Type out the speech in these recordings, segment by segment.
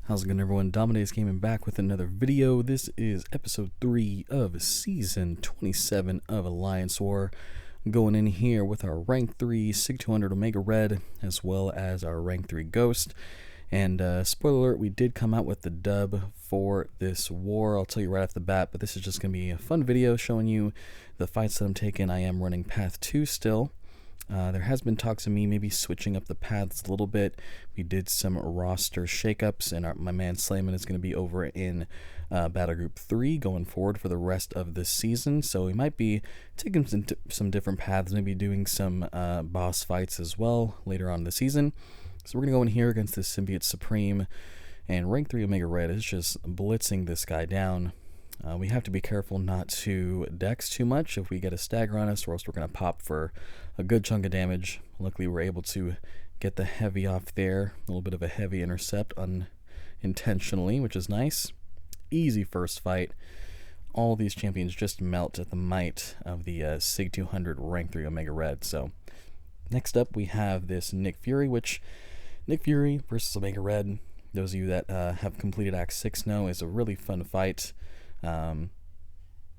How's it going, everyone? Domadeus came back with another video. This is episode 3 of season 27 of Alliance War. Going in here with our rank 3 Sig 200 Omega Red, as well as our rank 3 Ghost. And spoiler alert, we did come out with the dub for this war. I'll tell you right off the bat, but this is just going to be a fun video showing you the fights that I'm taking. I am running Path 2 still. There has been talks of me maybe switching up the paths a little bit. We did some roster shakeups, and my man Slayman is going to be over in Battle Group 3 going forward for the rest of this season. So we might be taking some different paths, maybe doing some boss fights as well later on in the season. So we're going to go in here against this Symbiote Supreme, and rank 3 Omega Red is just blitzing this guy down. We have to be careful not to dex too much if we get a stagger on us, or else we're going to pop for a good chunk of damage. Luckily, we're able to get the heavy off there. A little bit of a heavy intercept unintentionally, which is nice. Easy first fight. All these champions just melt at the might of the Sig 200 rank 3 Omega Red. So next up, we have this Nick Fury, which Nick Fury versus Omega Red, those of you that have completed Act 6 know, is a really fun fight.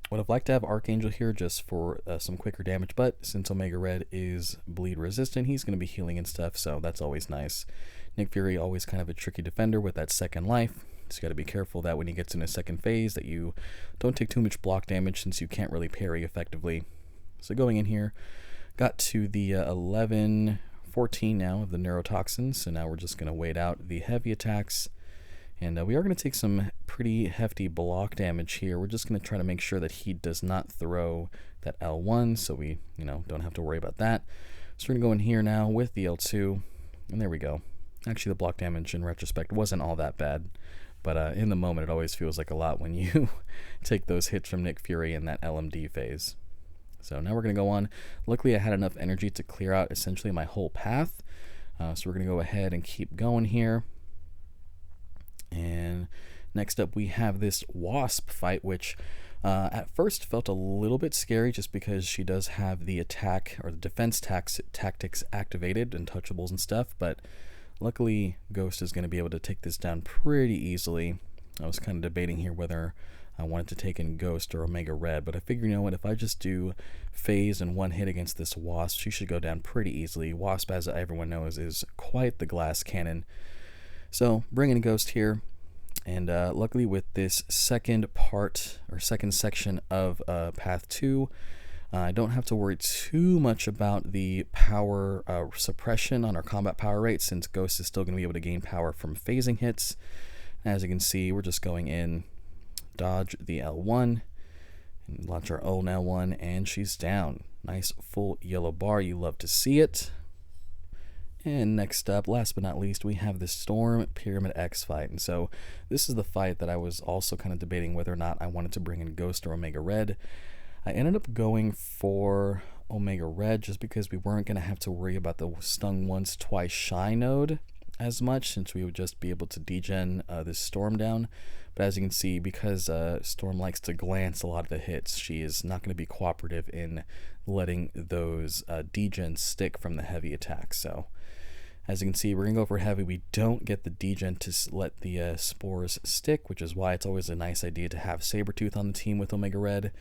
Would have liked to have Archangel here just for some quicker damage, but since Omega Red is bleed resistant, he's going to be healing and stuff, so that's always nice. Nick Fury, always kind of a tricky defender with that second life, so you got to be careful that when he gets in a second phase that you don't take too much block damage, since you can't really parry effectively. So going in here, got to the 11-14 now of the neurotoxins, so now we're just going to wait out the heavy attacks. And we are going to take some pretty hefty block damage here. We're just going to try to make sure that he does not throw that L1, so we, don't have to worry about that. So we're going to go in here now with the L2, and there we go. Actually, the block damage in retrospect wasn't all that bad, but in the moment it always feels like a lot when you take those hits from Nick Fury in that LMD phase. So now we're going to go on. Luckily, I had enough energy to clear out essentially my whole path, so we're going to go ahead and keep going here. And next up we have this Wasp Fight, which at first felt a little bit scary just because she does have the attack or the defense tactics activated, untouchables and stuff, but luckily Ghost is going to be able to take this down pretty easily. I was kind of debating here whether I wanted to take in Ghost or Omega Red, but I figured, you know what, if I just do phase and one hit against this Wasp, she should go down pretty easily. Wasp, as everyone knows, is quite the glass cannon. So bringing a Ghost here, and luckily with this second section of Path 2, I don't have to worry too much about the power suppression on our combat power rate, since Ghost is still going to be able to gain power from phasing hits. As you can see, we're just going in, dodge the L1, and launch our own L1, and she's down. Nice full yellow bar, you love to see it. And next up, last but not least, we have the Storm Pyramid X fight. And so this is the fight that I was also kind of debating whether or not I wanted to bring in Ghost or Omega Red. I ended up going for Omega Red just because we weren't going to have to worry about the Stung Once Twice Shy node as much, since we would just be able to degen this Storm down. But as you can see, because Storm likes to glance a lot of the hits, she is not going to be cooperative in letting those degens stick from the heavy attacks. So as you can see, we're going to go for heavy. We don't get the degen to let the spores stick, which is why it's always a nice idea to have Sabretooth on the team with Omega Red.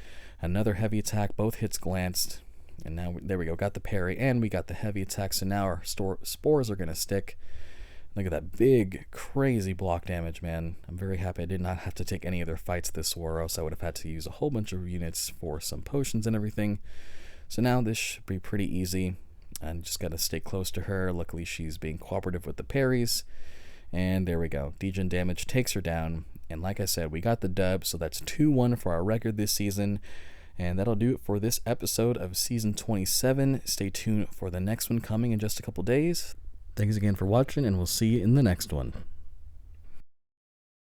Another heavy attack, both hits glanced, and now there we go, got the parry, and we got the heavy attack, so now our spores are going to stick. Look at that big, crazy block damage, man. I'm very happy I did not have to take any other fights this war, or else I would have had to use a whole bunch of units for some potions and everything. So now this should be pretty easy. And just got to stay close to her. Luckily, she's being cooperative with the parries. And there we go. Degen damage takes her down. And like I said, we got the dub, so that's 2-1 for our record this season. And that'll do it for this episode of Season 27. Stay tuned for the next one coming in just a couple days. Thanks again for watching, and we'll see you in the next one.